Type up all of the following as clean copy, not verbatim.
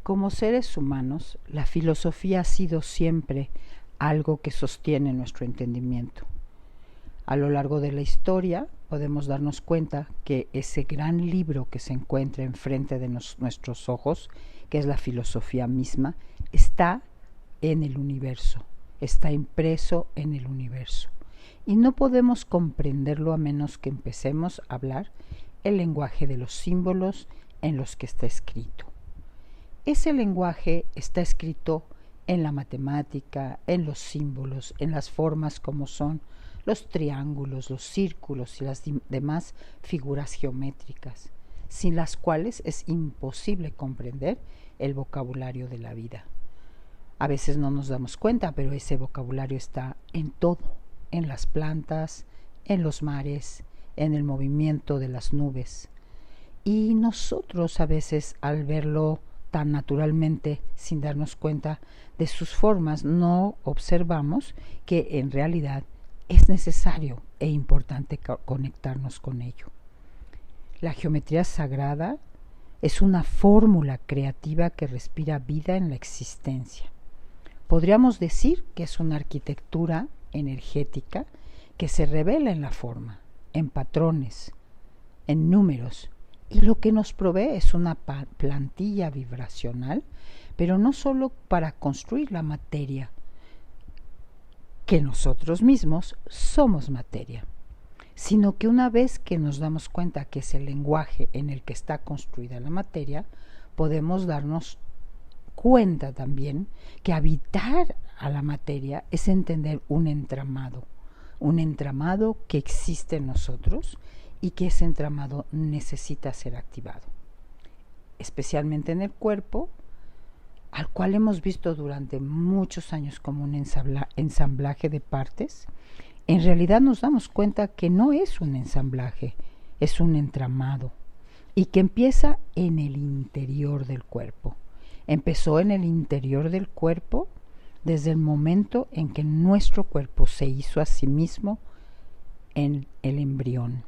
Como seres humanos, la filosofía ha sido siempre algo que sostiene nuestro entendimiento. A lo largo de la historia podemos darnos cuenta que ese gran libro que se encuentra enfrente de nuestros ojos, que es la filosofía misma, está en el universo, está impreso en el universo. Y no podemos comprenderlo a menos que empecemos a hablar el lenguaje de los símbolos en los que está escrito. Ese lenguaje está escrito en la matemática, en los símbolos, en las formas como son los triángulos, los círculos y las demás figuras geométricas, sin las cuales es imposible comprender el vocabulario de la vida. A veces no nos damos cuenta, pero ese vocabulario está en todo, en las plantas, en los mares, en el movimiento de las nubes. Y nosotros a veces, al verlo tan naturalmente, sin darnos cuenta de sus formas, no observamos que en realidad es necesario e importante conectarnos con ello. La geometría sagrada es una fórmula creativa que respira vida en la existencia. Podríamos decir que es una arquitectura energética que se revela en la forma, en patrones, en números, y lo que nos provee es una plantilla vibracional, pero no solo para construir la materia, que nosotros mismos somos materia, sino que una vez que nos damos cuenta que es el lenguaje en el que está construida la materia, podemos darnos cuenta también que habitar a la materia es entender un entramado que existe en nosotros y que ese entramado necesita ser activado, especialmente en el cuerpo, al cual hemos visto durante muchos años como un ensamblaje de partes. En realidad nos damos cuenta que no es un ensamblaje, es un entramado, y que empieza en el interior del cuerpo. Empezó en el interior del cuerpo desde el momento en que nuestro cuerpo se hizo a sí mismo en el embrión.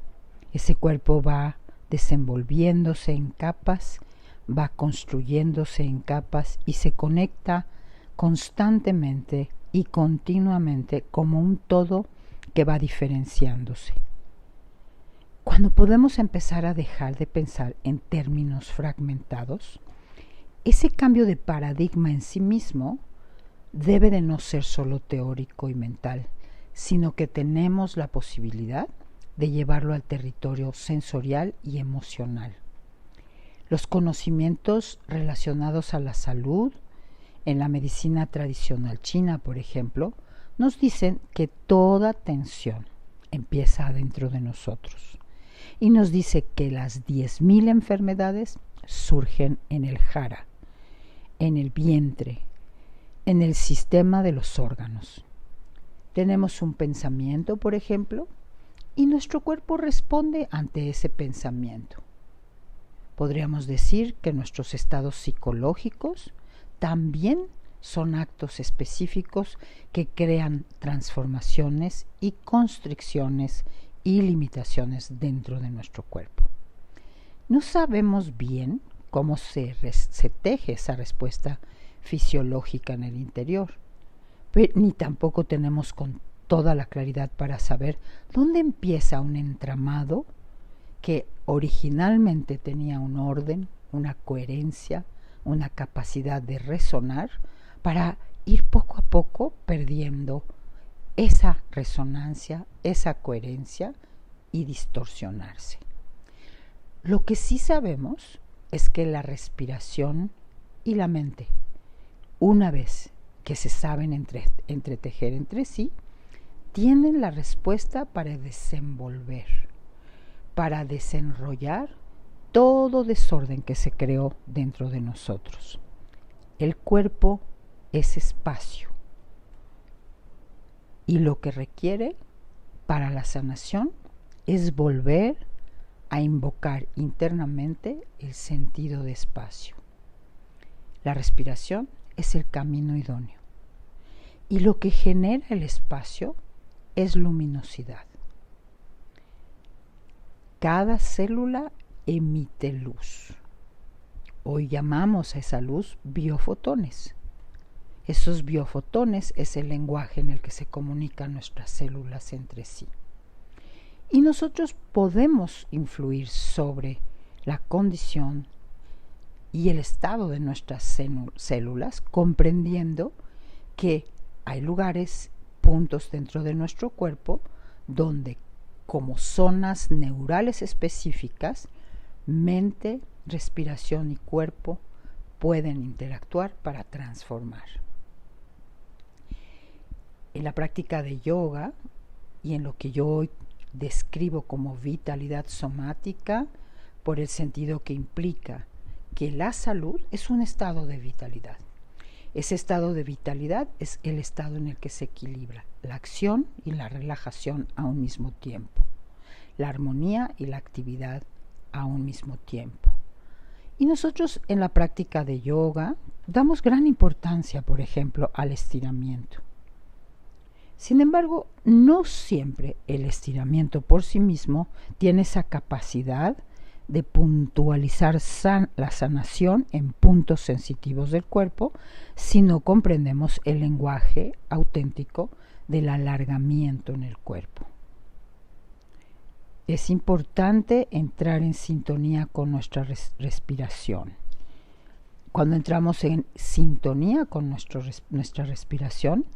Ese cuerpo va desenvolviéndose en capas, va construyéndose en capas y se conecta constantemente y continuamente como un todo que va diferenciándose. Cuando podemos empezar a dejar de pensar en términos fragmentados, ese cambio de paradigma en sí mismo debe de no ser solo teórico y mental, sino que tenemos la posibilidad de llevarlo al territorio sensorial y emocional. Los conocimientos relacionados a la salud, en la medicina tradicional china, por ejemplo, nos dicen que toda tensión empieza adentro de nosotros. Y nos dice que las 10,000 enfermedades surgen en el jara, en el vientre, en el sistema de los órganos. Tenemos un pensamiento, por ejemplo, y nuestro cuerpo responde ante ese pensamiento. Podríamos decir que nuestros estados psicológicos también son actos específicos que crean transformaciones y constricciones y limitaciones dentro de nuestro cuerpo. No sabemos bien cómo se teje esa respuesta fisiológica en el interior, ni tampoco tenemos con toda la claridad para saber dónde empieza un entramado que originalmente tenía un orden, una coherencia, una capacidad de resonar, para ir poco a poco perdiendo esa resonancia, esa coherencia y distorsionarse. Lo que sí sabemos es que la respiración y la mente, una vez que se saben entretejer entre sí, tienen la respuesta para desenvolver, para desenrollar todo desorden que se creó dentro de nosotros. El cuerpo es espacio y lo que requiere para la sanación es volver a invocar internamente el sentido de espacio. La respiración es el camino idóneo y lo que genera el espacio es luminosidad. Cada célula emite luz. Hoy llamamos a esa luz biofotones. Esos biofotones es el lenguaje en el que se comunican nuestras células entre sí. Y nosotros podemos influir sobre la condición y el estado de nuestras células, comprendiendo que hay lugares, puntos dentro de nuestro cuerpo, donde como zonas neurales específicas, mente, respiración y cuerpo pueden interactuar para transformar. En la práctica de yoga y en lo que yo hoy describo como vitalidad somática, por el sentido que implica que la salud es un estado de vitalidad. Ese estado de vitalidad es el estado en el que se equilibra la acción y la relajación a un mismo tiempo, la armonía y la actividad a un mismo tiempo. Y nosotros en la práctica de yoga damos gran importancia, por ejemplo, al estiramiento. Sin embargo, no siempre el estiramiento por sí mismo tiene esa capacidad de puntualizar la sanación en puntos sensitivos del cuerpo si no comprendemos el lenguaje auténtico del alargamiento en el cuerpo. Es importante entrar en sintonía con nuestra respiración. Cuando entramos en sintonía con nuestra respiración,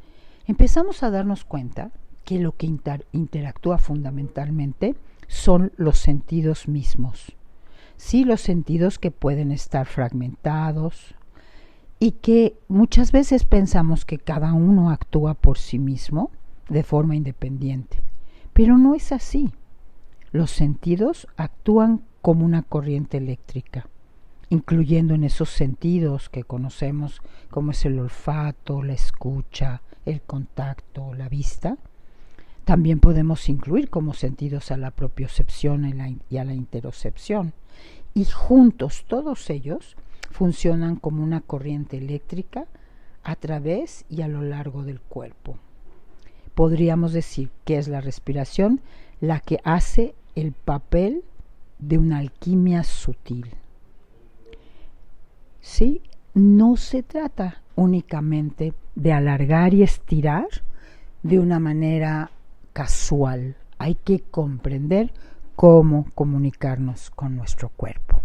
empezamos a darnos cuenta que lo que interactúa fundamentalmente son los sentidos mismos. Sí, los sentidos que pueden estar fragmentados y que muchas veces pensamos que cada uno actúa por sí mismo de forma independiente, pero no es así. Los sentidos actúan como una corriente eléctrica, incluyendo en esos sentidos que conocemos como es el olfato, la escucha, el contacto, la vista. También podemos incluir como sentidos a la propiocepción y a la interocepción. Y juntos todos ellos funcionan como una corriente eléctrica a través y a lo largo del cuerpo. Podríamos decir que es la respiración la que hace el papel de una alquimia sutil. Sí, no se trata únicamente de alargar y estirar de una manera casual. Hay que comprender cómo comunicarnos con nuestro cuerpo.